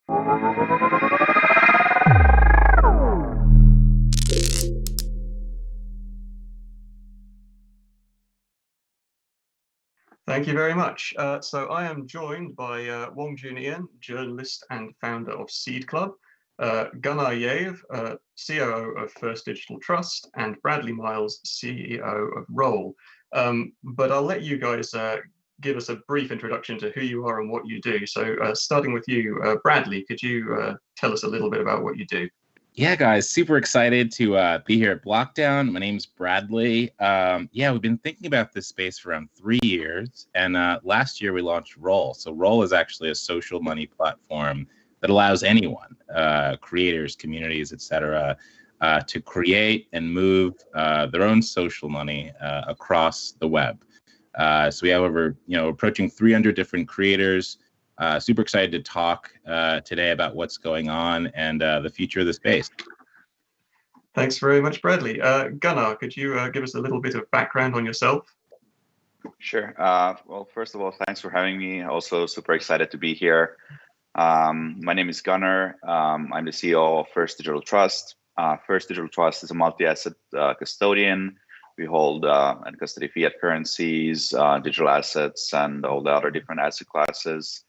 Thank you very much. So I am joined by Wong, journalist and founder of Seed Club, Gunnar Jaerv, COO of First Digital Trust, and Bradley Miles, CEO of Roll. But I'll let you guys give us a brief introduction to who you are and what you do. So starting with you, Bradley, could you tell us a little bit about what you do? Yeah, guys, super excited to be here at BlockDown. My name's Bradley. We've been thinking about this space for around 3 years, and last year we launched Roll. So Roll is actually a social money platform that allows anyone, creators, communities, etc., to create and move their own social money across the web. So we have over, approaching 300 different creators. Super excited to talk today about what's going on and the future of the space. Thanks very much, Bradley. Gunnar, could you give us a little bit of background on yourself? Sure. Well, first of all, thanks for having me. Also super excited to be here. My name is Gunnar. I'm the CEO of First Digital Trust. First Digital Trust is a multi-asset custodian. We hold and custody fiat currencies, digital assets, and all the other different asset classes.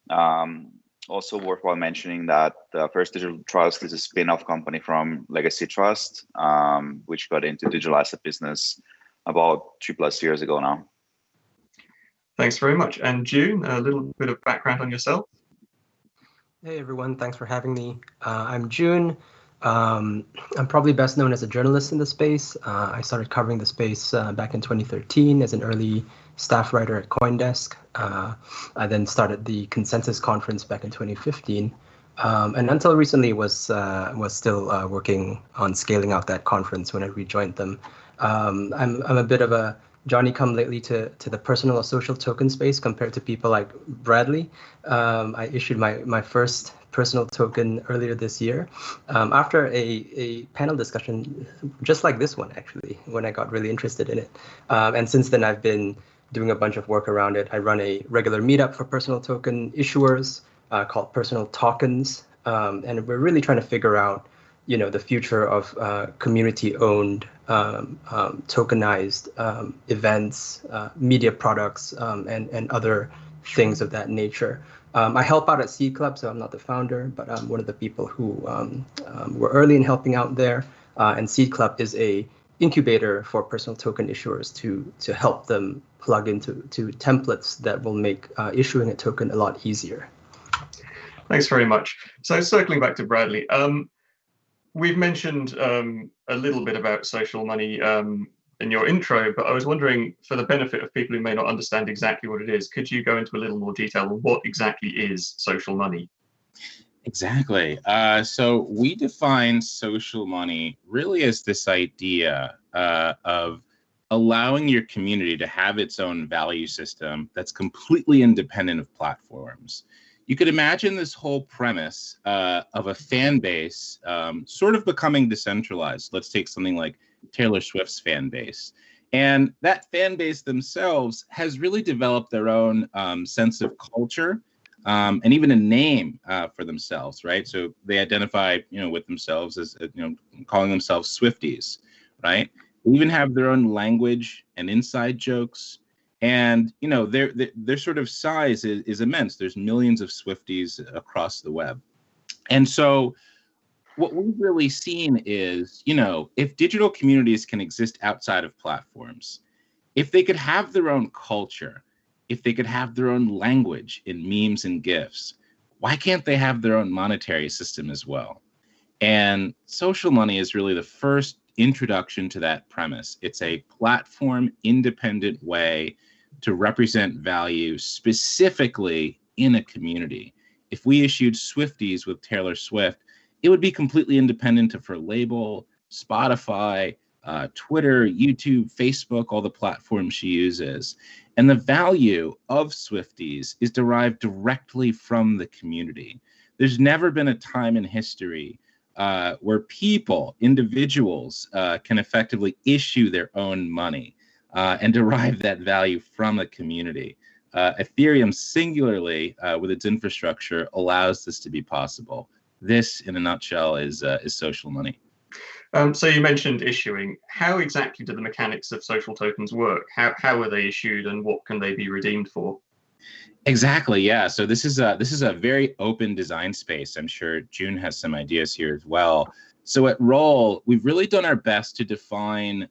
Also worthwhile mentioning that First Digital Trust is a spin-off company from Legacy Trust, which got into digital asset business about 2+ years ago now. Thanks very much. And Joon, a little bit of background on yourself. Hey everyone, thanks for having me. I'm Joon. I'm probably best known as a journalist in the space. I started covering the space back in 2013 as an early staff writer at CoinDesk. I then started the Consensus Conference back in 2015, and until recently was still working on scaling out that conference when I rejoined them. I'm a bit of a Johnny-come-lately to the personal or social token space compared to people like Bradley. I issued my first personal token earlier this year after a panel discussion just like this one, actually, when I got really interested in it. And since then, I've been doing a bunch of work around it. I run a regular meetup for personal token issuers called Personal Tokens. And we're really trying to figure out, the future of community-owned tokenized events, media products, and other things of that nature. I help out at Seed Club, so I'm not the founder, but I'm one of the people who were early in helping out there. And Seed Club is a incubator for personal token issuers to help them plug into templates that will make issuing a token a lot easier. Thanks very much. So circling back to Bradley, we've mentioned a little bit about social money in your intro, but I was wondering, for the benefit of people who may not understand exactly what it is, could you go into a little more detail on what exactly is social money? Exactly. So we define social money really as this idea of allowing your community to have its own value system that's completely independent of platforms. You could imagine this whole premise of a fan base sort of becoming decentralized. Let's take something like Taylor Swift's fan base. And that fan base themselves has really developed their own sense of culture and even a name for themselves, right? So they identify, with themselves as, calling themselves Swifties, right? They even have their own language and inside jokes. And, their sort of size is immense. There's millions of Swifties across the web. And so what we've really seen is, if digital communities can exist outside of platforms, if they could have their own culture, if they could have their own language in memes and GIFs, why can't they have their own monetary system as well? And social money is really the first introduction to that premise. It's a platform independent way to represent value specifically in a community. If we issued Swifties with Taylor Swift, it would be completely independent of her label, Spotify, Twitter, YouTube, Facebook, all the platforms she uses. And the value of Swifties is derived directly from the community. There's never been a time in history where people, individuals, can effectively issue their own money and derive that value from a community. Ethereum singularly with its infrastructure allows this to be possible. This, in a nutshell, is social money. So you mentioned issuing. How exactly do the mechanics of social tokens work? How are they issued, and what can they be redeemed for? Exactly, yeah. So this is a very open design space. I'm sure Joon has some ideas here as well. So at Roll, we've really done our best to define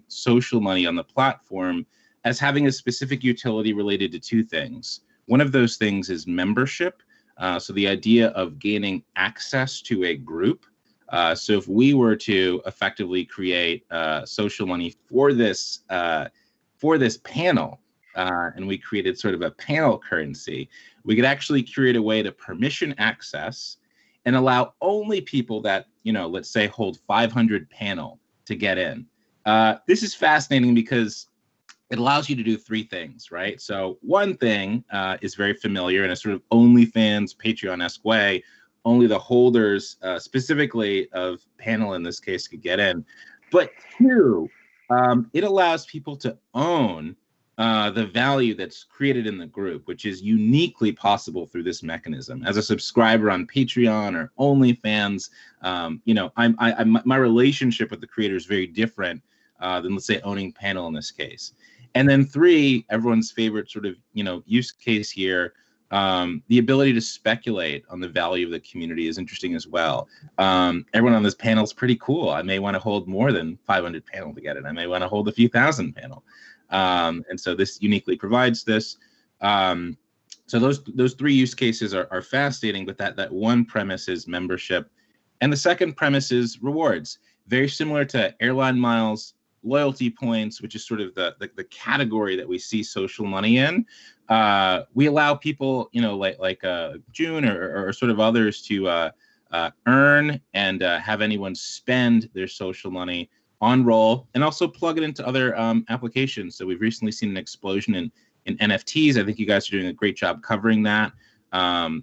social money on the platform as having a specific utility related to two things. One of those things is membership. So the idea of gaining access to a group. So if we were to effectively create social money for this panel, and we created sort of a panel currency, we could actually create a way to permission access and allow only people that, let's say hold 500 panel to get in. This is fascinating because it allows you to do three things, right? So one thing is very familiar in a sort of OnlyFans, Patreon-esque way. Only the holders, specifically of panel in this case, could get in. But two, it allows people to own the value that's created in the group, which is uniquely possible through this mechanism. As a subscriber on Patreon or OnlyFans, my relationship with the creator is very different than, let's say, owning panel in this case. And then three, everyone's favorite sort of use case here, the ability to speculate on the value of the community is interesting as well. Everyone on this panel is pretty cool. I may want to hold more than 500 panel to get it. I may want to hold a few thousand panel. And so this uniquely provides this. So those three use cases are fascinating, but that one premise is membership. And the second premise is rewards. Very similar to airline miles, loyalty points, which is sort of the category that we see social money in. We allow people, like Joon or sort of others to earn and have anyone spend their social money on Roll and also plug it into other applications. So we've recently seen an explosion in NFTs. I think you guys are doing a great job covering that.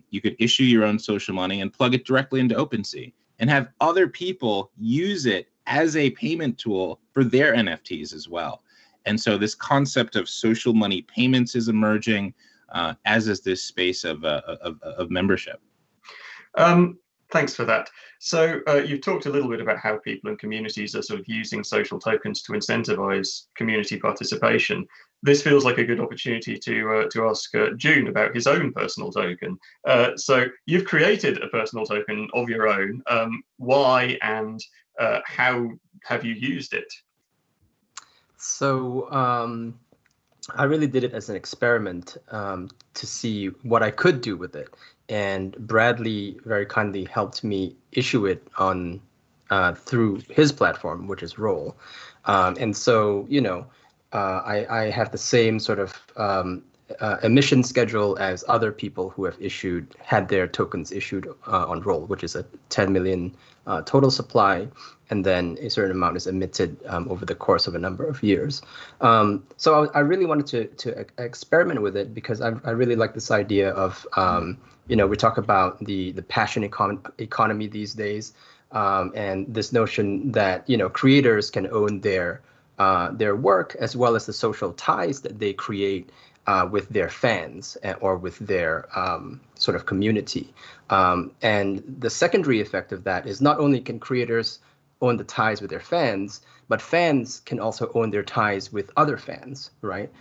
You could issue your own social money and plug it directly into OpenSea and have other people use it as a payment tool for their NFTs as well. And so this concept of social money payments is emerging, as is this space of membership. Thanks for that. So you've talked a little bit about how people and communities are sort of using social tokens to incentivize community participation. This feels like a good opportunity to ask Joon about his own personal token. So you've created a personal token of your own. Why and how have you used it? So I really did it as an experiment to see what I could do with it. And Bradley very kindly helped me issue it on through his platform, which is Roll. And so, I have the same sort of emission schedule as other people who have had their tokens issued on Roll, which is a 10 million total supply, and then a certain amount is emitted over the course of a number of years. So I really wanted to experiment with it because I really like this idea of, we talk about the passion economy these days, and this notion that, creators can own their work as well as the social ties that they create with their fans or with their sort of community. And the secondary effect of that is not only can creators own the ties with their fans, but fans can also own their ties with other fans, right?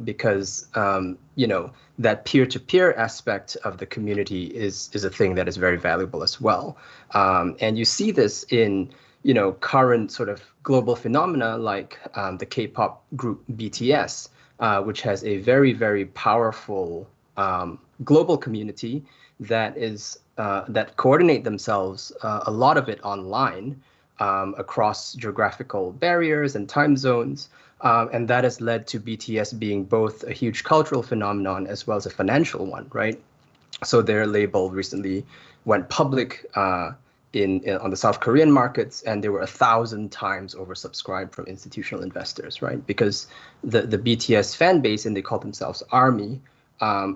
Because that peer-to-peer aspect of the community is a thing that is very valuable as well. And you see this in current sort of global phenomena like the K-pop group BTS, which has a very, very powerful global community that coordinate themselves, a lot of it online, across geographical barriers and time zones. And that has led to BTS being both a huge cultural phenomenon as well as a financial one, right? So their label recently went public on the South Korean markets, and they were 1,000 times oversubscribed from institutional investors, right? Because the BTS fan base, and they call themselves ARMY,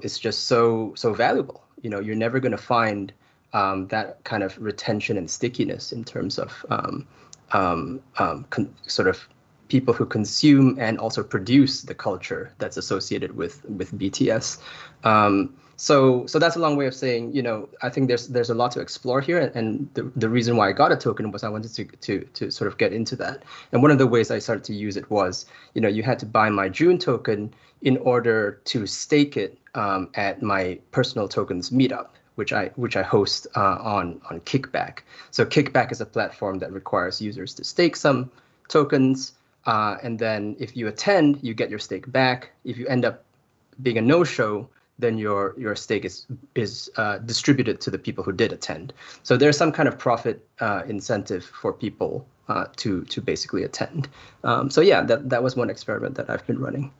is just so valuable. You're never going to find that kind of retention and stickiness in terms of sort of people who consume and also produce the culture that's associated with BTS. So that's a long way of saying, I think there's a lot to explore here, and the reason why I got a token was I wanted to sort of get into that. And one of the ways I started to use it was, you had to buy my Joon token in order to stake it at my personal tokens meetup, which I host on Kickback. So Kickback is a platform that requires users to stake some tokens, and then if you attend, you get your stake back. If you end up being a no-show, then your stake is distributed to the people who did attend. So there's some kind of profit incentive for people to basically attend. So yeah, that was one experiment that I've been running.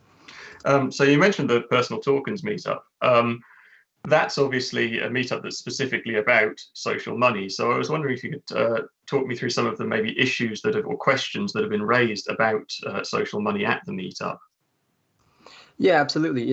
So you mentioned the personal tokens meetup. That's obviously a meetup that's specifically about social money. So I was wondering if you could talk me through some of the maybe issues or questions that have been raised about social money at the meetup. Yeah, absolutely.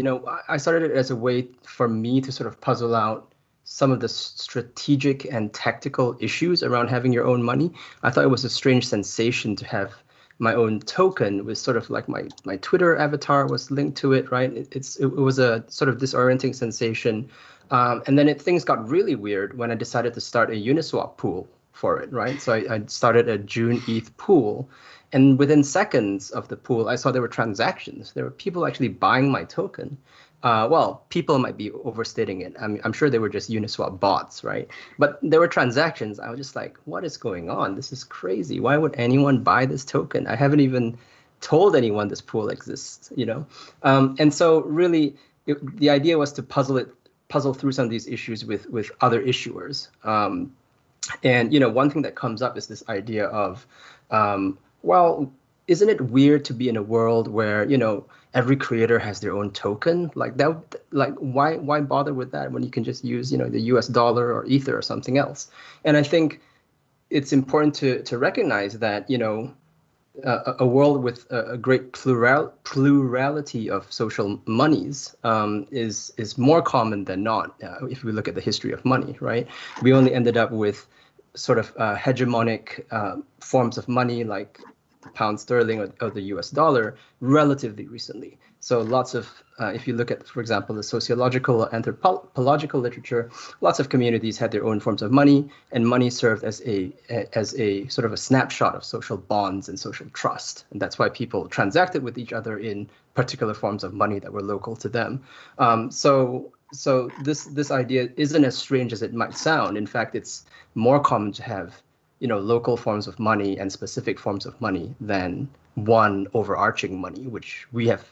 I started it as a way for me to sort of puzzle out some of the strategic and tactical issues around having your own money. I thought it was a strange sensation to have my own token with sort of like my Twitter avatar was linked to it, right? It was a sort of disorienting sensation. And then things got really weird when I decided to start a Uniswap pool for it, right? So I started a Joon ETH pool. And within seconds of the pool, I saw there were transactions. There were people actually buying my token. Well, people might be overstating it. I'm sure they were just Uniswap bots, right? But there were transactions. I was just like, what is going on? This is crazy. Why would anyone buy this token? I haven't even told anyone this pool exists, And so really, the idea was to puzzle through some of these issues with other issuers. And one thing that comes up is this idea of, well, isn't it weird to be in a world where, every creator has their own token? Like that, like why bother with that when you can just use, the US dollar or Ether or something else? And I think it's important to recognize that, a world with a great plurality of social monies is more common than not. If we look at the history of money, right? We only ended up with sort of hegemonic forms of money like the pound sterling or the US dollar relatively recently. So lots of, if you look at, for example, the sociological or anthropological literature, lots of communities had their own forms of money, and money served as a sort of a snapshot of social bonds and social trust. And that's why people transacted with each other in particular forms of money that were local to them. So this idea isn't as strange as it might sound. In fact, it's more common to have, local forms of money and specific forms of money than one overarching money, which we have,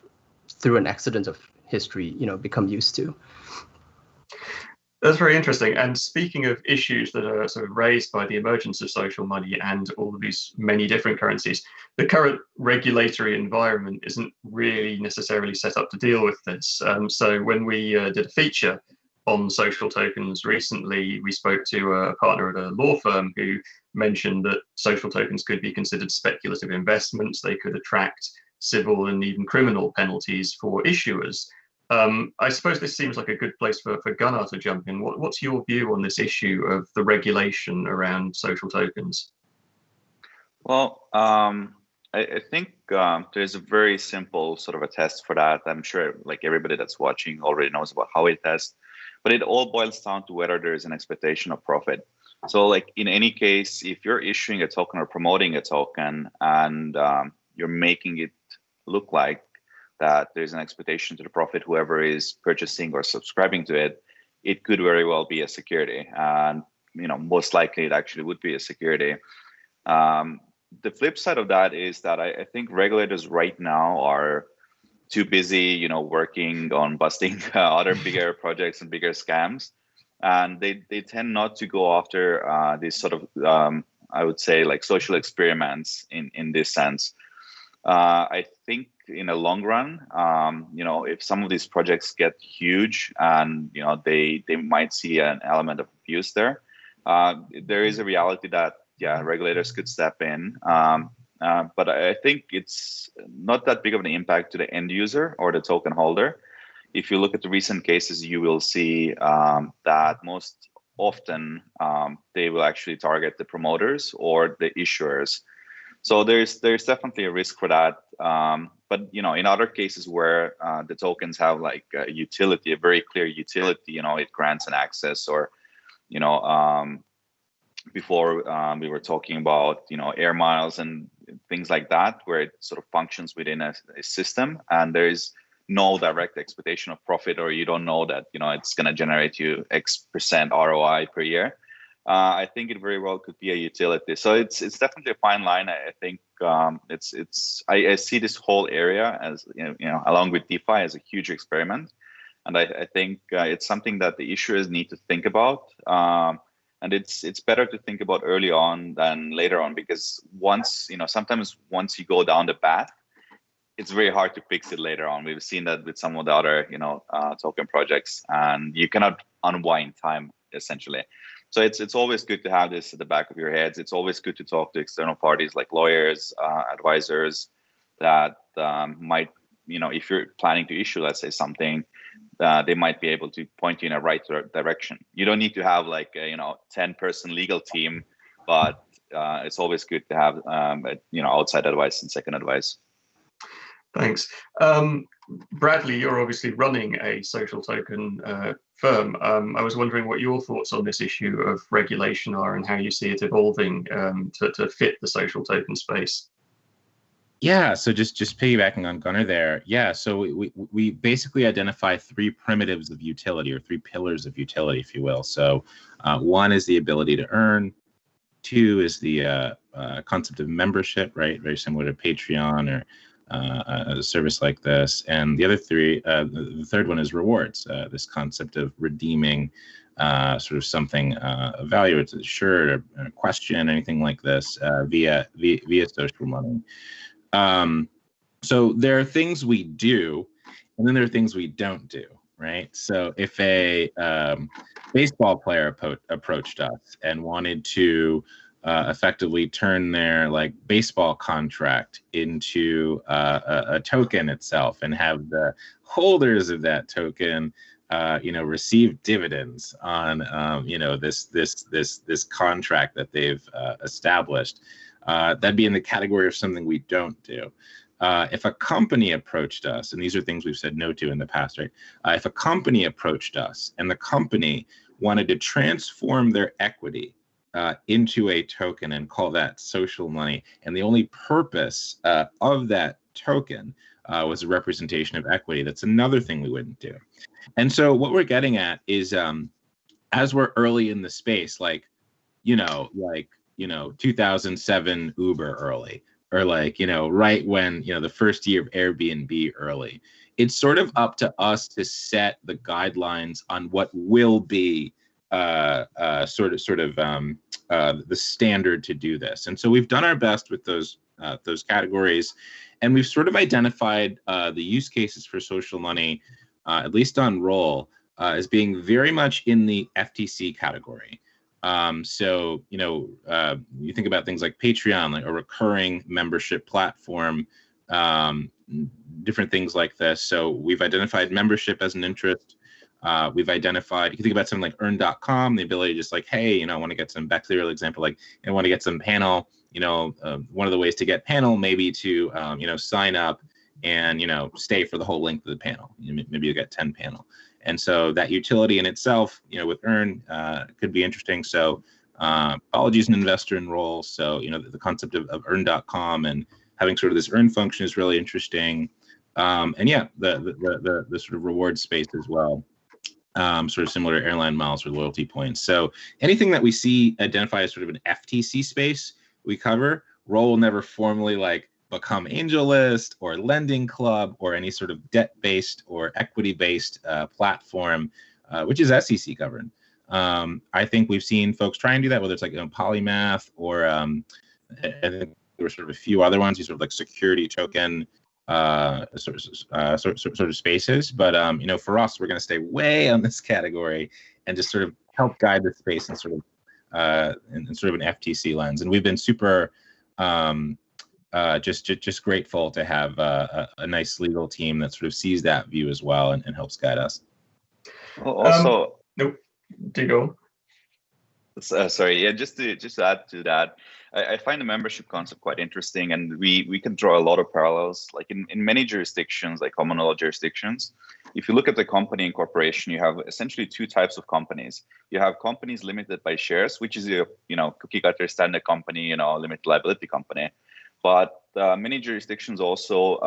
through an accident of history, become used to. That's very interesting. And speaking of issues that are sort of raised by the emergence of social money and all of these many different currencies, the current regulatory environment isn't really necessarily set up to deal with this. So when we did a feature on social tokens recently, we spoke to a partner at a law firm who mentioned that social tokens could be considered speculative investments. They could attract civil and even criminal penalties for issuers. I suppose this seems like a good place for Gunnar to jump in. What's your view on this issue of the regulation around social tokens? Well, I think there's a very simple sort of a test for that. I'm sure like everybody that's watching already knows about how it tests, but it all boils down to whether there's an expectation of profit. So like in any case, if you're issuing a token or promoting a token and you're making it look like that there's an expectation to the profit, whoever is purchasing or subscribing to it, it could very well be a security. And, most likely it actually would be a security. The flip side of that is that I think regulators right now are too busy, working on busting other bigger projects and bigger scams. And they tend not to go after these sort of, I would say, like social experiments in this sense. I think in the long run, if some of these projects get huge and, they might see an element of abuse there, there is a reality that, regulators could step in. But I think it's not that big of an impact to the end user or the token holder. If you look at the recent cases, you will see that most often they will actually target the promoters or the issuers. So there's definitely a risk for that. But in other cases where the tokens have like a utility, a very clear utility, it grants an access, or before we were talking about air miles and things like that, where it sort of functions within a system, and there is no direct expectation of profit, or you don't know that it's going to generate you X% ROI per year. I think it very well could be a utility. So it's definitely a fine line. I think I see this whole area as along with DeFi as a huge experiment, and I think it's something that the issuers need to think about. And it's better to think about early on than later on, because sometimes once you go down the path, it's very hard to fix it later on. We've seen that with some of the other token projects, and you cannot unwind time essentially. So it's always good to have this at the back of your heads. It's always good to talk to external parties like lawyers, advisors that might, if you're planning to issue, let's say, something, they might be able to point you in a right direction. You don't need to have like a 10-person legal team, but it's always good to have outside advice and second advice. Thanks. Bradley, you're obviously running a social token firm. I was wondering what your thoughts on this issue of regulation are, and how you see it evolving to fit the social token space. Yeah, so just piggybacking on Gunnar there. Yeah, so we basically identify three primitives of utility, or three pillars of utility, if you will. So one is the ability to earn. Two is the concept of membership, right? Very similar to Patreon or a service like this. And the other three, the third one is rewards. This concept of redeeming sort of something of value, it's a shirt or a question, anything like this, via social money. So there are things we do, and then there are things we don't do, right? So if a baseball player approached us and wanted to effectively turn their baseball contract into a token itself, and have the holders of that token receive dividends on this contract that they've established, that'd be in the category of something we don't do. If a company approached us, and these are things we've said no to in the past, right? If a company approached us and the company wanted to transform their equity into a token and call that social money, and the only purpose of that token was a representation of equity, that's another thing we wouldn't do. And so what we're getting at is, as we're early in the space, 2007 Uber early, or right when the first year of Airbnb early, it's sort of up to us to set the guidelines on what will be the standard to do this. And so we've done our best with those categories, and we've sort of identified the use cases for social money, at least on Roll, as being very much in the FTC category. So you think about things like Patreon, like a recurring membership platform, different things like this. So we've identified membership as an interest. We've identified, you can think about something like earn.com, the ability to just hey, I want to get some, back to the earlier example, I want to get some panel, one of the ways to get panel maybe to, sign up and, stay for the whole length of the panel. Maybe you get 10 panel. And so that utility in itself, with earn, could be interesting. So Apology is an investor in Roll. So, the concept of earn.com and having sort of this earn function is really interesting. And yeah, the sort of reward space as well. Sort of similar to airline miles or loyalty points. So anything that we see identified as sort of an FTC space, we cover. Roll will never formally become AngelList or Lending Club or any sort of debt-based or equity-based platform, which is SEC governed. I think we've seen folks try and do that, whether it's Polymath or I think there were sort of a few other ones, these sort of security token sort of spaces. But for us, we're going to stay way on this category and just sort of help guide the space in sort of in sort of an FTC lens. And we've been super just grateful to have a nice legal team that sort of sees that view as well and helps guide us. Also, nope. Do you go? Sorry, yeah, just to add to that, I find the membership concept quite interesting, and we can draw a lot of parallels. Like in many jurisdictions, like common law jurisdictions, if you look at the company and corporation, you have essentially two types of companies. You have companies limited by shares, which is a cookie cutter standard company, limited liability company. But many jurisdictions also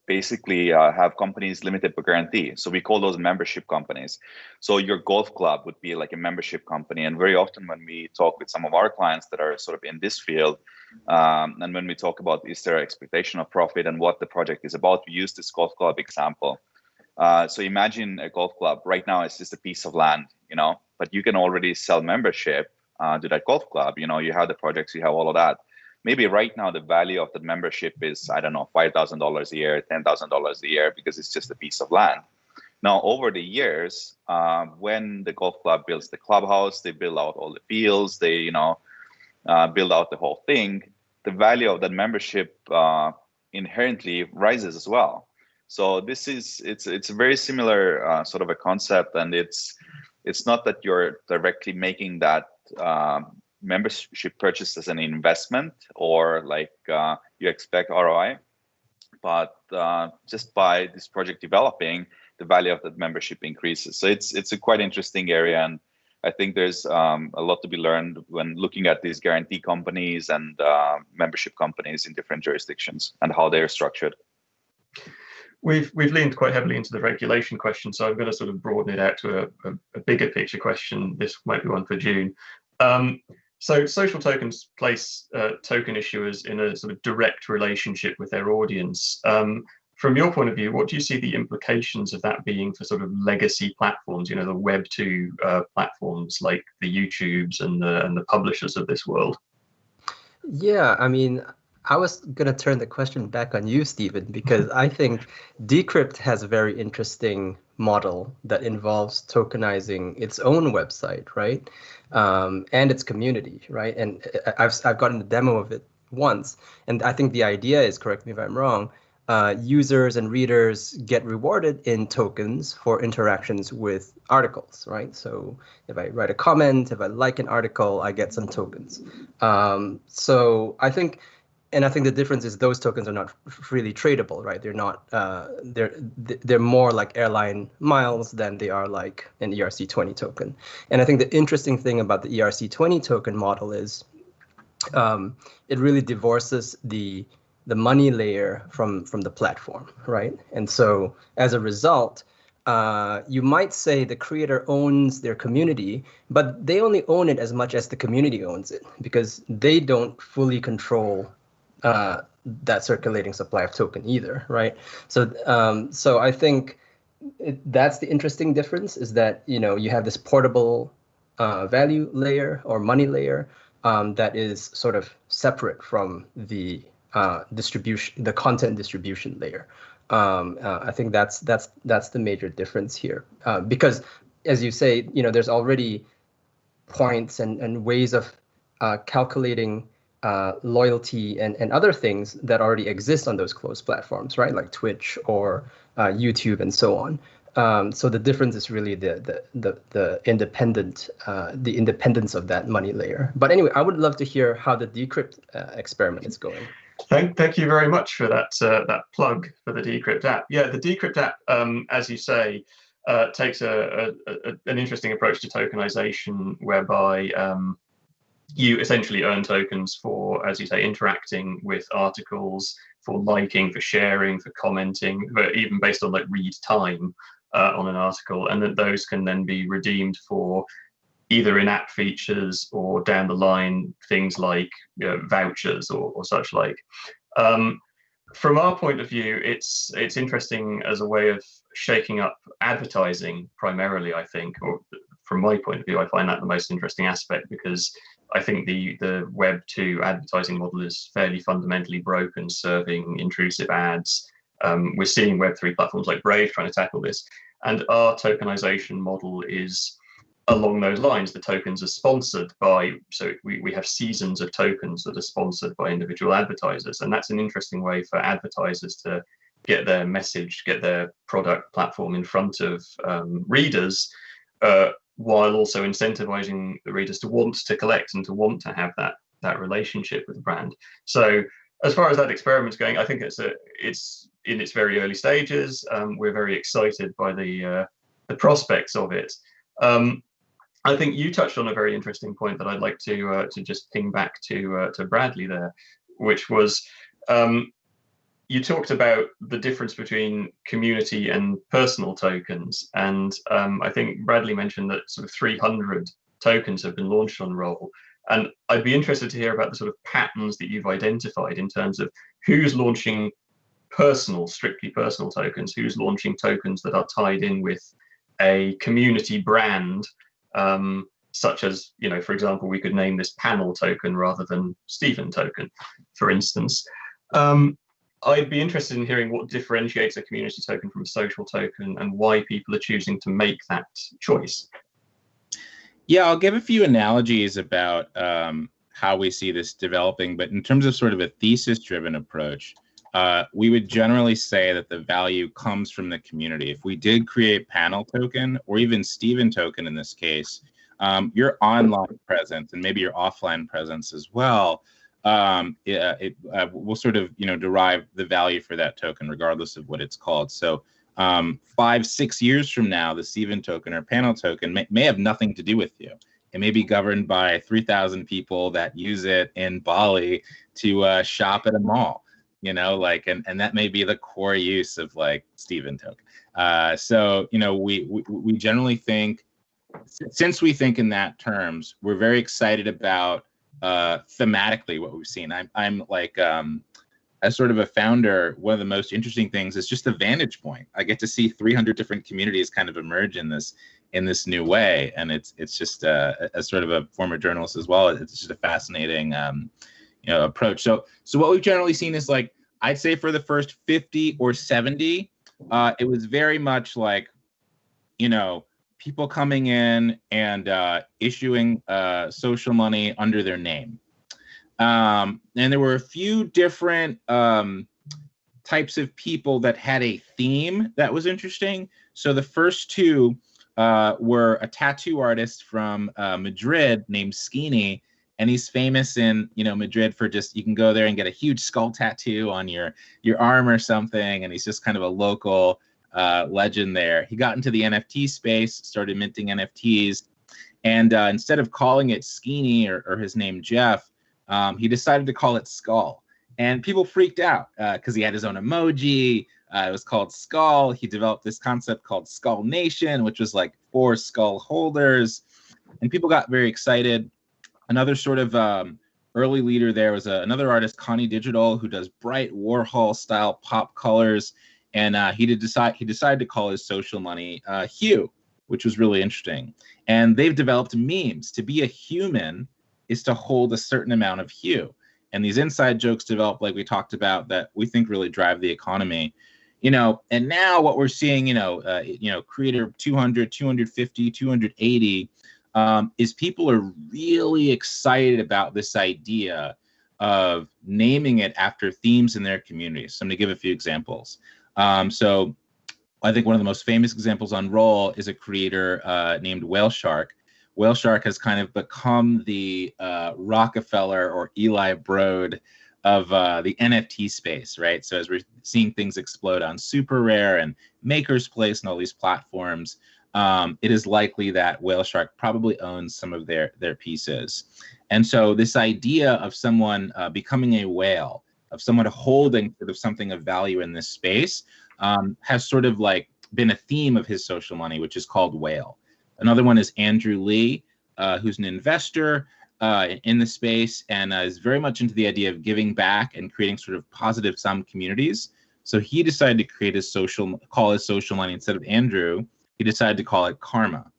basically have companies limited by guarantee. So we call those membership companies. So your golf club would be like a membership company. And very often when we talk with some of our clients that are sort of in this field, and when we talk about is there expectation of profit and what the project is about, we use this golf club example. So imagine a golf club. Right now it's just a piece of land, but you can already sell membership to that golf club. You have the projects, you have all of that. Maybe right now the value of the membership is, I don't know, $5,000 a year, $10,000 a year, because it's just a piece of land. Now, over the years, when the golf club builds the clubhouse, they build out all the fields, they, build out the whole thing, the value of that membership inherently rises as well. So it's a very similar sort of a concept, and it's not that you're directly making that membership purchase as an investment or like you expect ROI, but just by this project developing, the value of that membership increases. So it's a quite interesting area, and I think there's a lot to be learned when looking at these guarantee companies and membership companies in different jurisdictions and how they're structured. We've leaned quite heavily into the regulation question, so I'm going to sort of broaden it out to a bigger picture question. This might be one for Joon. So social tokens place token issuers in a sort of direct relationship with their audience. From your point of view, what do you see the implications of that being for sort of legacy platforms, the Web 2 platforms like the YouTubes and the publishers of this world? Yeah, I mean, I was going to turn the question back on you, Stephen, because I think Decrypt has a very interesting model that involves tokenizing its own website, right? And its community, right? And I've gotten the demo of it once, and I think the idea is, correct me if I'm wrong, users and readers get rewarded in tokens for interactions with articles, right? So if I write a comment, if I like an article, I get some tokens. So I think the difference is those tokens are not freely tradable, right? They're not. They're more like airline miles than they are like an ERC20 token. And I think the interesting thing about the ERC20 token model is it really divorces the money layer from the platform, right? And so as a result, you might say the creator owns their community, but they only own it as much as the community owns it, because they don't fully control that circulating supply of token either, right? So I think that's the interesting difference, is that you have this portable value layer or money layer that is sort of separate from the distribution, the content distribution layer. I think that's the major difference here, because as you say, there's already points and ways of calculating loyalty and other things that already exist on those closed platforms, right? Like Twitch or YouTube and so on. So the difference is really the independence of that money layer. But anyway, I would love to hear how the Decrypt experiment is going. Thank you very much for that plug for the Decrypt app. Yeah, the Decrypt app, as you say, takes an interesting approach to tokenization, whereby you essentially earn tokens for, as you say, interacting with articles, for liking, for sharing, for commenting, but even based on like read time on an article, and that those can then be redeemed for either in-app features or down the line things like vouchers or such like. From our point of view, it's interesting as a way of shaking up advertising primarily, I think, or from my point of view, I find that the most interesting aspect, because I think the Web 2 advertising model is fairly fundamentally broken, serving intrusive ads. We're seeing Web 3 platforms like Brave trying to tackle this, and our tokenization model is along those lines. The tokens are sponsored by, so we have seasons of tokens that are sponsored by individual advertisers, and that's an interesting way for advertisers to get their message, get their product platform in front of readers while also incentivizing the readers to want to collect and to want to have that relationship with the brand. So as far as that experiment's going, I think it's in its very early stages. We're very excited by the prospects of it. I think you touched on a very interesting point that I'd like to just ping back to Bradley there, which was you talked about the difference between community and personal tokens, and I think Bradley mentioned that sort of 300 tokens have been launched on Roll, and I'd be interested to hear about the sort of patterns that you've identified in terms of who's launching strictly personal tokens, who's launching tokens that are tied in with a community brand, such as, for example, we could name this panel token rather than Stephen token, for instance. I'd be interested in hearing what differentiates a community token from a social token and why people are choosing to make that choice. Yeah, I'll give a few analogies about how we see this developing, but in terms of sort of a thesis-driven approach, we would generally say that the value comes from the community. If we did create panel token, or even Stephen token in this case, your online presence and maybe your offline presence as well, it will sort of derive the value for that token regardless of what it's called. So 5-6 years from now, the Stephen token or panel token may have nothing to do with you. It may be governed by 3,000 people that use it in Bali to shop at a mall, and that may be the core use of like Stephen token. So we generally think, since we think in that terms, we're very excited about thematically what we've seen. I'm like as sort of a founder, one of the most interesting things is just the vantage point. I get to see 300 different communities kind of emerge in this new way, and it's just as sort of a former journalist as well, it's just a fascinating approach. So what we've generally seen is, like, I'd say for the first 50 or 70, it was very much like people coming in and issuing social money under their name. And there were a few different types of people that had a theme that was interesting. So the first two were a tattoo artist from Madrid named Skinny, and he's famous in Madrid for just, you can go there and get a huge skull tattoo on your arm or something, and he's just kind of a local legend there. He got into the NFT space, started minting NFTs, and instead of calling it Skinny or his name Jeff, he decided to call it Skull. And people freaked out because he had his own emoji. It was called Skull. He developed this concept called Skull Nation, which was like 4 skull holders. And people got very excited. Another sort of early leader there was another artist, Connie Digital, who does bright Warhol-style pop colors. And he decided to call his social money Hue, which was really interesting. And they've developed memes. To be a human is to hold a certain amount of hue. And these inside jokes develop, like we talked about, that we think really drive the economy. And now what we're seeing, creator 200, 250, 280, is people are really excited about this idea of naming it after themes in their communities. So I'm going to give a few examples. So I think one of the most famous examples on Roll is a creator named Whale Shark. Whale Shark has kind of become the Rockefeller or Eli Broad of the NFT space, right? So as we're seeing things explode on Super Rare and Maker's Place and all these platforms, it is likely that Whale Shark probably owns some of their pieces. And so this idea of someone becoming a whale, of someone holding sort of something of value in this space, has sort of like been a theme of his social money, which is called Whale. Another one is Andrew Lee, who's an investor in the space and is very much into the idea of giving back and creating sort of positive sum communities. So he decided to call his social money, instead of Andrew, he decided to call it Karma.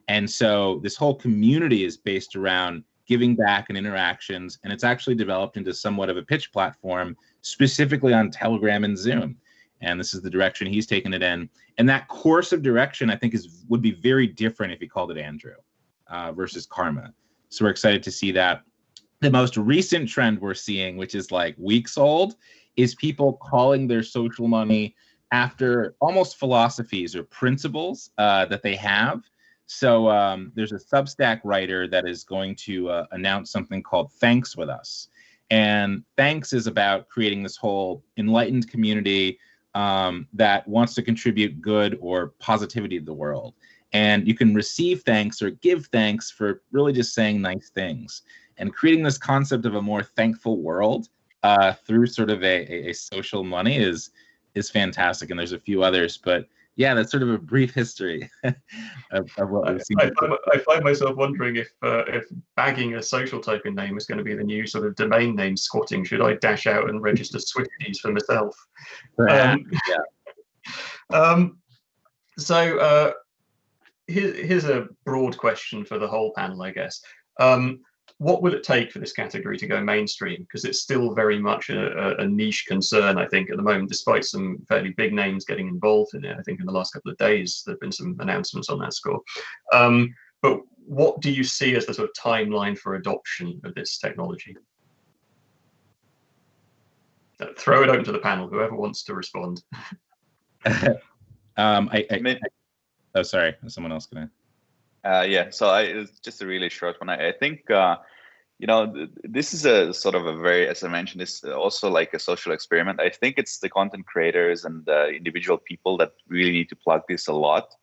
And so this whole community is based around giving back and interactions, and it's actually developed into somewhat of a pitch platform specifically on Telegram and Zoom. And this is the direction he's taken it in. And that course of direction, I think, would be very different if he called it Andrew versus Karma. So we're excited to see that. The most recent trend we're seeing, which is like weeks old, is people calling their social money after almost philosophies or principles that they have. So there's a Substack writer that is going to announce something called Thanks with Us. And Thanks is about creating this whole enlightened community that wants to contribute good or positivity to the world. And you can receive thanks or give thanks for really just saying nice things. And creating this concept of a more thankful world through sort of a social money is fantastic. And there's a few others, but yeah, that's sort of a brief history of what we've seen. I find myself wondering if bagging a social token name is going to be the new sort of domain name squatting. Should I dash out and register Swifties for myself? So here's a broad question for the whole panel, I guess. What will it take for this category to go mainstream? Because it's still very much a niche concern, I think, at the moment, despite some fairly big names getting involved in it. I think in the last couple of days, there have been some announcements on that score. But what do you see as the sort of timeline for adoption of this technology? Throw it open to the panel, whoever wants to respond. Oh, sorry, is someone else gonna? Yeah, so it's just a really short one. I think, this is a sort of a very, as I mentioned, it's also like a social experiment. I think it's the content creators and the individual people that really need to plug this a lot.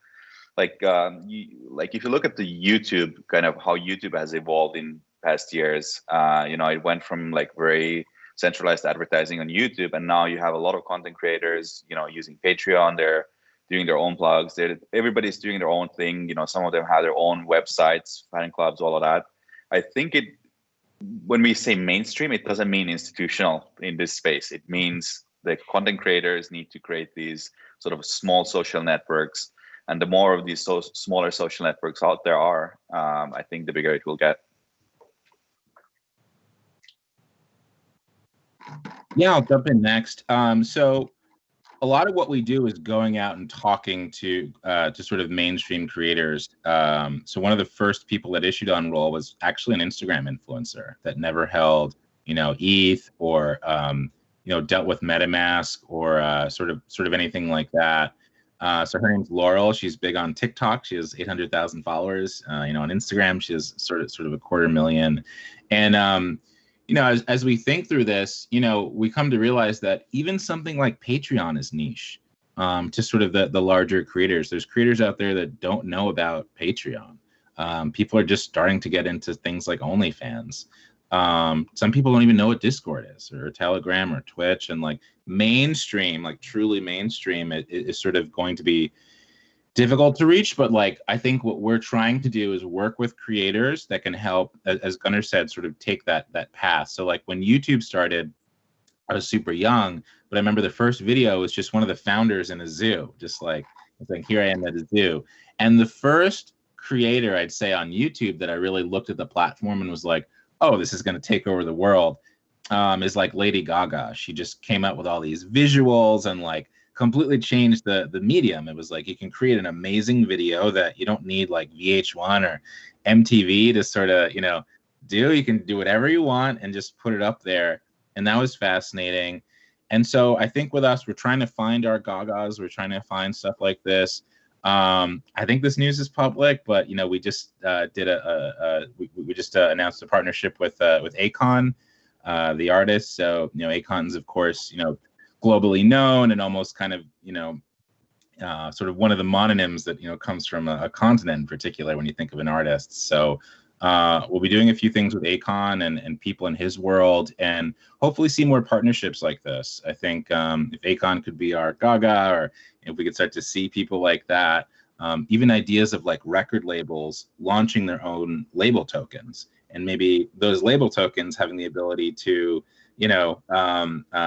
Like, if you look at the YouTube, kind of how YouTube has evolved in past years, it went from like very centralized advertising on YouTube, and now you have a lot of content creators, using Patreon. They're doing their own plugs. Everybody's doing their own thing. Some of them have their own websites, fan clubs, all of that. I think when we say mainstream, it doesn't mean institutional in this space. It means the content creators need to create these sort of small social networks. And the more of these smaller social networks out there are, I think the bigger it will get. Yeah, I'll jump in next. So a lot of what we do is going out and talking to sort of mainstream creators. So one of the first people that issued on Roll was actually an Instagram influencer that never held, ETH or dealt with MetaMask or sort of anything like that. So her name's Laurel. She's big on TikTok. She has 800,000 followers. On Instagram, she has sort of 250,000. And as we think through this, we come to realize that even something like Patreon is niche to sort of the larger creators. There's creators out there that don't know about Patreon. People are just starting to get into things like OnlyFans. Some people don't even know what Discord is or Telegram or Twitch, and like mainstream, like truly mainstream, it is sort of going to be difficult to reach. But like, I think what we're trying to do is work with creators that can help, as Gunnar said, sort of take that path. So like when YouTube started, I was super young, but I remember the first video was just one of the founders in a zoo, just like, it's like, here I am at a zoo. And the first creator I'd say on YouTube that I really looked at the platform and was like, oh, this is going to take over the world, is like Lady Gaga. She just came out with all these visuals and like completely changed the medium. It was like, you can create an amazing video that you don't need like VH1 or MTV to sort of, do. You can do whatever you want and just put it up there. And that was fascinating. And so I think with us, we're trying to find our Gagas. We're trying to find stuff like this. I think this news is public, but we just did we just announced a partnership with Akon, the artist. So Akon's of course globally known and almost kind of sort of one of the mononyms that comes from a continent in particular when you think of an artist. So we'll be doing a few things with Akon and people in his world, and hopefully see more partnerships like this. I think if Akon could be our Gaga, or if we could start to see people like that, even ideas of like record labels launching their own label tokens, and maybe those label tokens having the ability to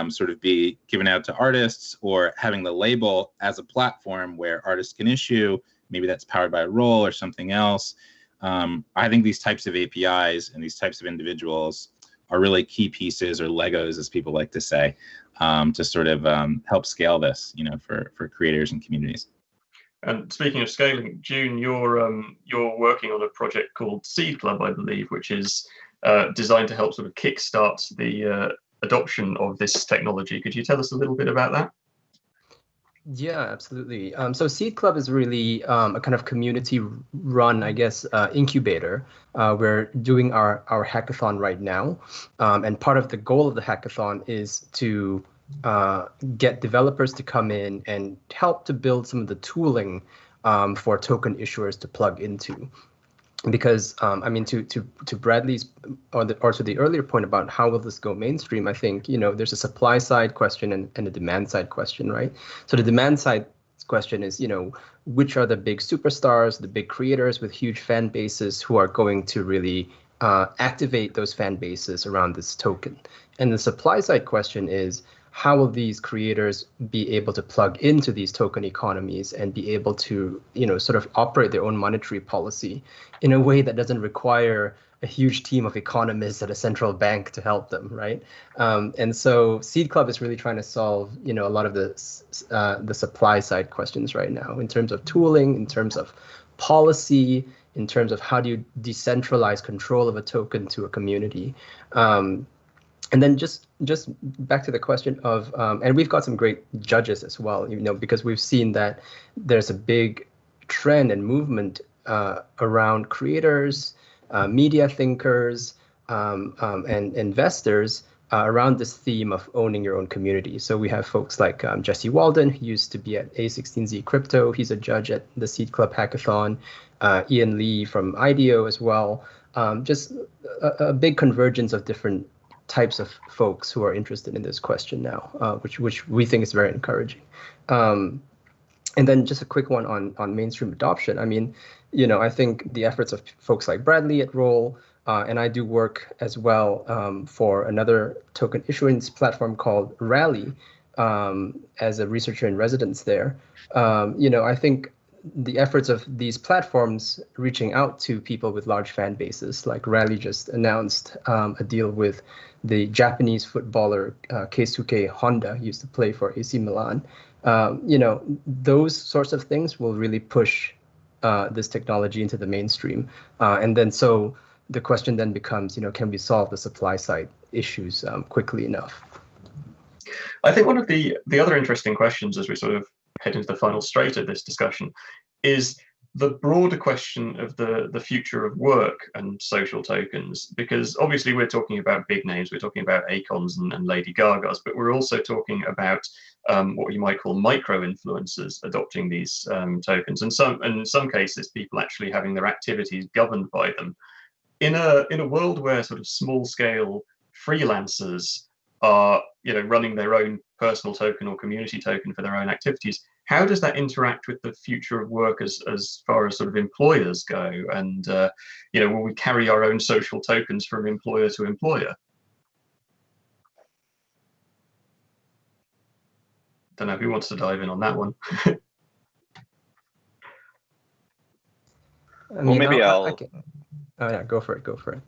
sort of be given out to artists, or having the label as a platform where artists can issue, maybe that's powered by Roll or something else. I think these types of APIs and these types of individuals are really key pieces, or Legos, as people like to say, to sort of help scale this, for creators and communities. And speaking of scaling, Joon, you're working on a project called Seed Club, I believe, which is designed to help sort of kickstart the adoption of this technology. Could you tell us a little bit about that? Yeah, absolutely. So Seed Club is really a kind of community-run, I guess, incubator. We're doing our hackathon right now, and part of the goal of the hackathon is to get developers to come in and help to build some of the tooling for token issuers to plug into. Because I mean, to Bradley's or to the earlier point about how will this go mainstream, I think there's a supply side question and a demand side question, right? So the demand side question is which are the big superstars, the big creators with huge fan bases who are going to really activate those fan bases around this token, and the supply side question is how will these creators be able to plug into these token economies and be able to, sort of operate their own monetary policy in a way that doesn't require a huge team of economists at a central bank to help them, right? And so Seed Club is really trying to solve, a lot of the supply side questions right now in terms of tooling, in terms of policy, in terms of how do you decentralize control of a token to a community. And then just back to the question of, and we've got some great judges as well, because we've seen that there's a big trend and movement around creators, media thinkers, and investors around this theme of owning your own community. So we have folks like Jesse Walden, who used to be at A16Z Crypto. He's a judge at the Seed Club Hackathon. Ian Lee from IDEO as well. Just a big convergence of different types of folks who are interested in this question now, which we think is very encouraging. And then just a quick one on mainstream adoption. I mean, I think the efforts of folks like Bradley at Roll, and I do work as well for another token issuance platform called Rally as a researcher in residence there. I think the efforts of these platforms reaching out to people with large fan bases, like Rally just announced a deal with the Japanese footballer Keisuke Honda, used to play for AC Milan. Those sorts of things will really push this technology into the mainstream. And then so the question then becomes, can we solve the supply side issues quickly enough? I think one of the other interesting questions as we sort of head into the final straight of this discussion is the broader question of the future of work and social tokens, because obviously we're talking about big names, we're talking about Acons and Lady Gagas, but we're also talking about what you might call micro influencers adopting these tokens, and in some cases people actually having their activities governed by them. In a world where sort of small scale freelancers are running their own personal token or community token for their own activities, how does that interact with the future of work as far as sort of employers go? And will we carry our own social tokens from employer to employer? Don't know who wants to dive in on that one. Well, maybe I'll. I can. Oh yeah, go for it.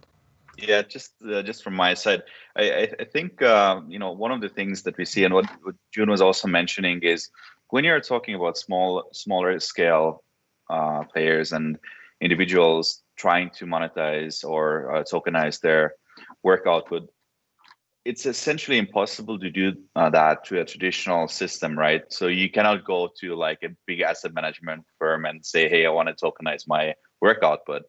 Yeah, just from my side, I think one of the things that we see, and what Joon was also mentioning, is when you're talking about smaller scale players and individuals trying to monetize or tokenize their work output, it's essentially impossible to do that through a traditional system, right? So you cannot go to like a big asset management firm and say, hey, I want to tokenize my work output.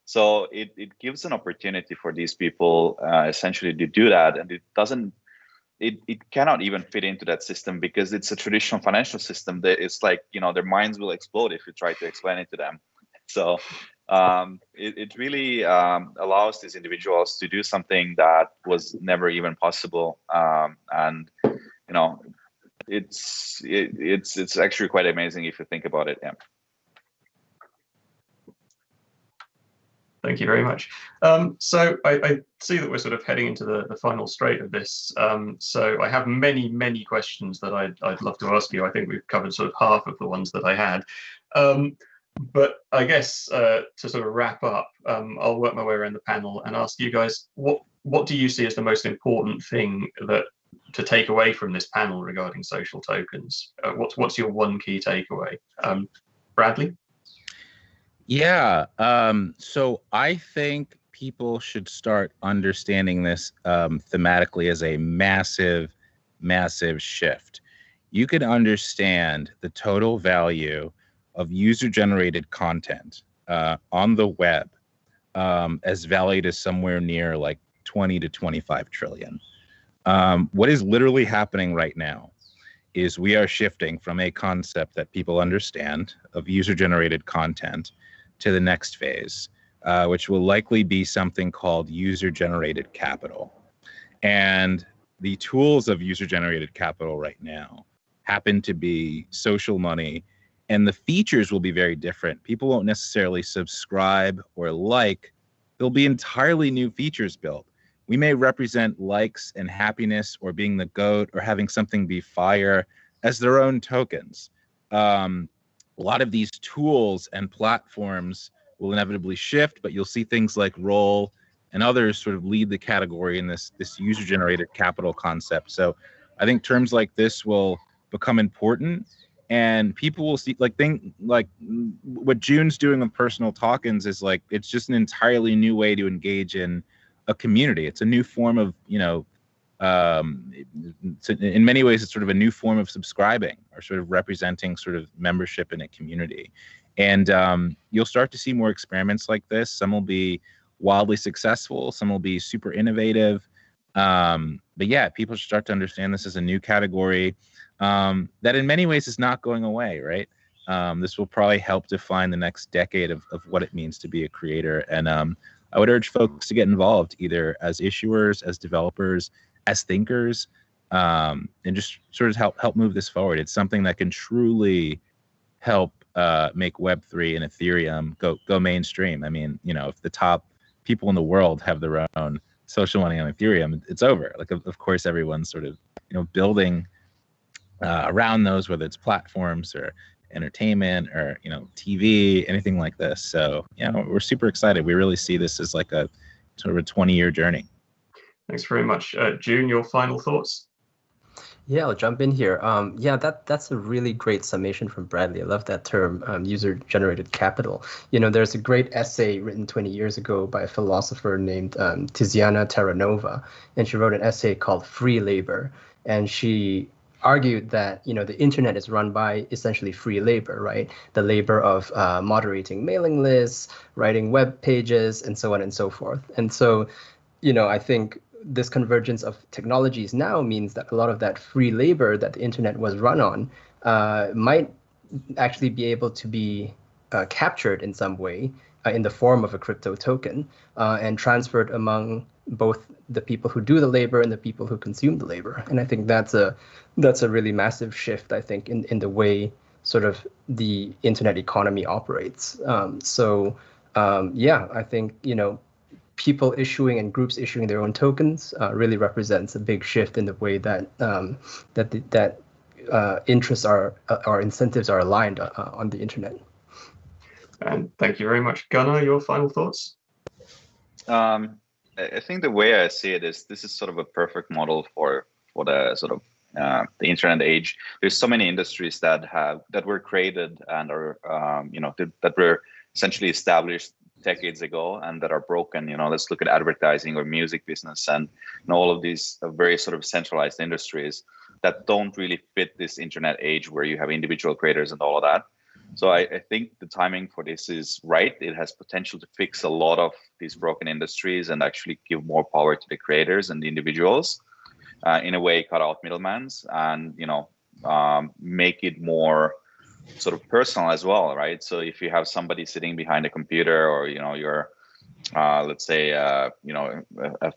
So it gives an opportunity for these people essentially to do that, and it cannot even fit into that system because it's a traditional financial system that it's like, their minds will explode if you try to explain it to them. So it really allows these individuals to do something that was never even possible, and it's actually quite amazing if you think about it. Yeah. Thank you very much. So I see that we're sort of heading into the final straight of this. So I have many, many questions that I'd love to ask you. I think we've covered sort of half of the ones that I had. But I guess to sort of wrap up, I'll work my way around the panel and ask you guys, what do you see as the most important thing to take away from this panel regarding social tokens? What's your one key takeaway? Bradley? Yeah. So I think people should start understanding this thematically as a massive, massive shift. you can understand the total value of user-generated content on the web as valued as somewhere near like 20 to 25 trillion. What is literally happening right now is we are shifting from a concept that people understand of user-generated content to the next phase, which will likely be something called user-generated capital. And the tools of user-generated capital right now happen to be social money, and the features will be very different. People won't necessarily subscribe or like. There'll be entirely new features built. We may represent likes and happiness or being the GOAT or having something be fire as their own tokens. A lot of these tools and platforms will inevitably shift, but you'll see things like Roll and others sort of lead the category in this user-generated capital concept. So I think terms like this will become important, and people will see like what Joon's doing with personal tokens is like, it's just an entirely new way to engage in a community. It's a new form of, in many ways, it's sort of a new form of subscribing or sort of representing sort of membership in a community. And you'll start to see more experiments like this. Some will be wildly successful, some will be super innovative. But yeah, people should start to understand this as a new category that in many ways is not going away, right? This will probably help define the next decade of what it means to be a creator. And I would urge folks to get involved either as issuers, as developers, as thinkers, and just sort of help move this forward. It's something that can truly help make Web3 and Ethereum go mainstream. I mean, if the top people in the world have their own social money on Ethereum, it's over. Like, of course, everyone's sort of, building around those, whether it's platforms or entertainment or, TV, anything like this. So, we're super excited. We really see this as like a sort of a 20-year journey. Thanks very much. Joon, your final thoughts? Yeah, I'll jump in here. Yeah, that's a really great summation from Bradley. I love that term, user-generated capital. There's a great essay written 20 years ago by a philosopher named Tiziana Terranova, and she wrote an essay called Free Labor. And she argued that, the internet is run by essentially free labor, right? The labor of moderating mailing lists, writing web pages, and so on and so forth. And so, I think this convergence of technologies now means that a lot of that free labor that the internet was run on might actually be able to be captured in some way in the form of a crypto token and transferred among both the people who do the labor and the people who consume the labor. And I think that's a really massive shift, I think, in the way sort of the internet economy operates. Yeah, I think, people issuing and groups issuing their own tokens really represents a big shift in the way that interests or incentives are aligned on the internet. And thank you very much. Gunnar, your final thoughts? I think the way I see it is this is sort of a perfect model for the sort of the internet age. There's so many industries that were created and are that were essentially established decades ago and that are broken. Let's look at advertising or music business and all of these very sort of centralized industries that don't really fit this internet age where you have individual creators and all of that. So I think the timing for this is right. It has potential to fix a lot of these broken industries and actually give more power to the creators and the individuals, in a way cut out middlemans and make it more sort of personal as well, right? So if you have somebody sitting behind a computer, or you're let's say a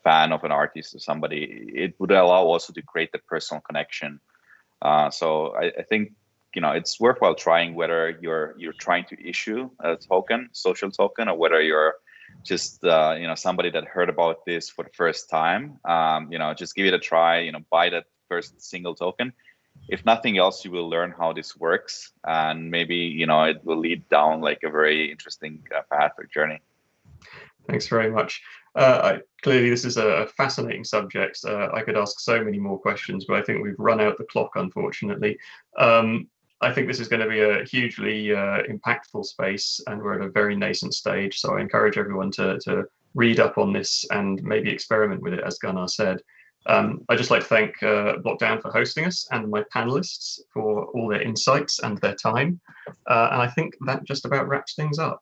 fan of an artist or somebody, it would allow also to create the personal connection. So I think it's worthwhile trying, whether you're trying to issue a token, social token, or whether you're just somebody that heard about this for the first time. Just give it a try. Buy that first single token. If nothing else, you will learn how this works, and maybe it will lead down like a very interesting path or journey. Thanks very much. Clearly, this is a fascinating subject. I could ask so many more questions, but I think we've run out the clock, unfortunately. I think this is going to be a hugely impactful space, and we're at a very nascent stage. So I encourage everyone to read up on this and maybe experiment with it, as Gunnar said. I'd just like to thank BlockDown for hosting us and my panelists for all their insights and their time. And I think that just about wraps things up.